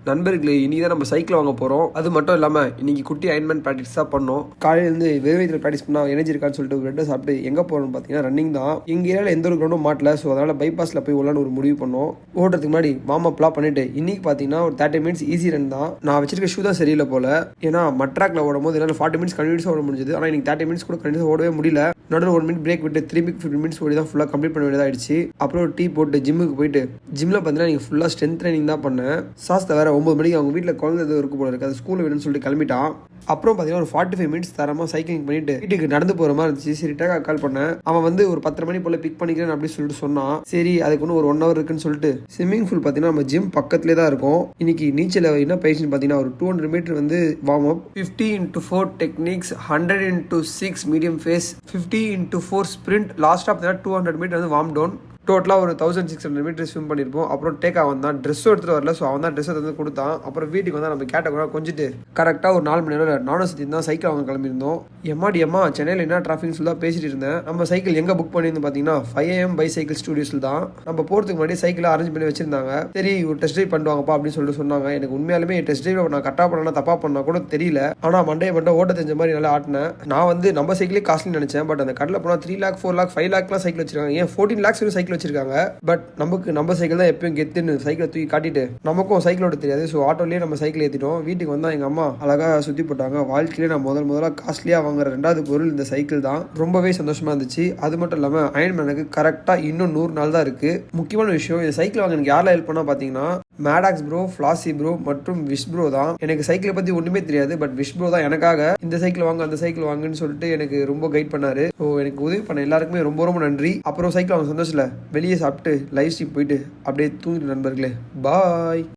நண்பர்களே, இன்னைக்கு தான் நம்ம சைக்கிள் வாங்க போகிறோம். அது மட்டும் இல்லாமல் இன்னைக்கு குட்டி அயன்மேன் ப்ராக்டிஸ் தான் பண்ணோம். காலையிலேருந்து வெறும் வயிற்றில் ப்ராக்டிஸ் பண்ணால் எனர்ஜி இருக்கான்னு சொல்லிட்டு பிரெட்டை சாப்பிட்டு எங்கே போகிறோம்னு பார்த்தீங்கன்னா ரன்னிங் தான். எங்கள் ஏரியாவில் எந்த ஒரு கிரௌண்டும் மாட்டல. ஸோ அதனால் பைபாஸில் போய் உள்ளான்னு ஒரு முடிவு பண்ணோம். ஓடுறதுக்கு முன்னாடி வார்ம் அப்லாம் பண்ணிட்டு இன்னைக்கு பார்த்தீங்கன்னா ஒரு 30 மினிட்ஸ் ஈஸி ரன் தான். நான் வச்சிருக்க ஷூ தான் சரியில்லை போல. ஏன்னா மட்ராக்ல ஓடும் போது என்னால் 40 மினிட்ஸ் கண்டினியூஸாக ஓட முடிஞ்சது. ஆனால் இன்னைக்கு 30 மினிட்ஸ் கூட கண்டினியூஸாக ஓடவே முடியல. நடுவில் 1 மினிட் பிரேக் விட்டு திரும்பி 15 மினிட்ஸ் ஓடி தான் ஃபுல்லாக கம்ப்ளீட் பண்ண வேண்டியதாகிடுச்சு. அப்புறம் ஒரு டீ போட்டு ஜிம்முக்கு போயிட்டு ஜிம்மில் பார்த்தீங்கன்னா நீங்கள் ஃபுல்லாக ஸ்ட்ரென்த் ட்ரைனிங் தான் பண்ணேன். சாஸ்தை வேறு 9 மணிக்கு அவங்க வீட்டில் குழந்தை இருக்கு போல இருக்குது, அது ஸ்கூலில் வேணும்னு சொல்லிட்டு கிளம்பிட்டான். அப்புறம் பார்த்தீங்கன்னா ஒரு 45 மினிட்ஸ் தரமாக சைக்கிளிங் பண்ணிட்டு வீட்டுக்கு நடந்து போகிற மாதிரி இருந்துச்சு. சரி டேக்கா கால் பண்ணேன். அவன் வந்து ஒரு 10 மணி போல் பிக் பண்ணிக்கிறேன் அப்படின்னு சொல்லிட்டு சொன்னான். சரி அதுக்கு ஒன்று ஒரு 1 ஹவர் இருக்குன்னு சொல்லிட்டு ஸ்விம்மிங் பூல் பார்த்தீங்கன்னா நம்ம ஜிம் பக்கத்துலேயே தான் இருக்கும். இன்னைக்கு நீச்சல் என்ன பயிற்சின்னு பார்த்தீங்கன்னா ஒரு 200 மீட்டர் வந்து warm up, 50x4 techniques, 100x6 medium face, 50x4 sprint, லாஸ்ட்டாக பார்த்தீங்கன்னா 200 மீட்டர் வந்து வார்ம் டவுன். டோட்டலாக ஒரு 1600 மீட்டர் ஸ்விம் பண்ணியிருப்போம். அப்புறம் டேக் அவன் தான் ட்ரெஸ்ஸும் எடுத்துகிட்டு வரல. ஸோ அவன் தான் ட்ரெஸ் எடுத்து கொடுத்தான். அப்புறம் வீட்டுக்கு வந்து நம்ம கேட்ட கூட கொஞ்சிட்டு கரெக்டாக ஒரு 4 மணி நேரம் நானும் சுற்றி தான் சைக்கிள் அவங்க கிளம்பியிருந்தோம். எம்மா சென்னையில் என்ன டிராஃபிக்னு சொல்லி பேசிட்டு இருந்தேன். நம்ம சைக்கிள் எங்கே புக் பண்ணியிருந்து பார்த்தீங்கன்னா 5 AM பைசைக்கிள் ஸ்டுடியோஸில் தான். நம்ம போகிறதுக்கு முன்னாடி சைக்கிளை அரேஞ்ச் பண்ணி வச்சிருந்தாங்க. சரி ஒரு டெஸ்ட் ட்ரைவ் பண்ணுவாங்கப்பா அப்படின்னு சொல்லிட்டு சொன்னாங்க. எனக்கு உண்மையாலுமே டெஸ்ட் ட்ரைவ் நான் கரெக்டாக பண்ணா தப்பாக பண்ணா கூட தெரியல. ஆனால் மண்டையை மட்டும் ஓட்ட தெரிஞ்ச மாதிரி நல்லா ஆட்டினேன். நான் வந்து நம்ம சைக்கிளே காஸ்ட்லி நினச்சேன். பட் அந்த கடையில் போனால் 3 lakh 4 lakh 5 lakhலாம் சைக்கிள் வச்சிருக்காங்க. ஏன் 14 lakhs சைக்கிள் வச்சிருக்காங்க. பட் நம்ம சைக்கிள் தான் எப்பயும் கெத்துன்னு சைக்கிளை தூக்கி காட்டிட்டு நமக்கும் சைக்கிளோட தெரியாது. ஸோ ஆட்டோலேயே நம்ம சைக்கிள் ஏற்றிட்டோம். வீட்டுக்கு வந்தால் எங்கள் அம்மா அழகாக சுற்றி போட்டாங்க. வாழ்க்கையிலே நான் முதலாக காஸ்ட்லியாக வாங்குற 2வது பொருள் இந்த சைக்கிள் தான். ரொம்பவே சந்தோஷமாக இருந்துச்சு. அது மட்டும் இல்லாமல் அயன்மேனுக்கு கரெக்டாக இன்னும் 100 நாள் தான் இருக்குது. முக்கியமான விஷயம், இந்த சைக்கிள் வாங்க எனக்கு யாரெல்லாம் ஹெல்ப் பண்ணால் பார்த்தீங்கன்னா மேடாக்ஸ் ப்ரோ, ஃப்ளாசி ப்ரோ மற்றும் விஷ் ப்ரோ தான். எனக்கு சைக்கிளை பற்றி ஒன்றுமே தெரியாது. பட் விஷ் ப்ரோ தான் எனக்காக இந்த சைக்கிள் வாங்க அந்த சைக்கிள் வாங்குன்னு சொல்லிட்டு எனக்கு ரொம்ப கைட் பண்ணாரு. ஸோ எனக்கு உதவி பண்ண எல்லாருக்குமே ரொம்ப நன்றி. அப்புறம் சைக்கிள் வாங்க சந்தோஷம் இல்லை வெளியே சாப்பிட்டு லைவ் ஸ்ட்ரீம் போயிட்டு அப்படியே தூங்கிட்டு நண்பர்களே பாய்.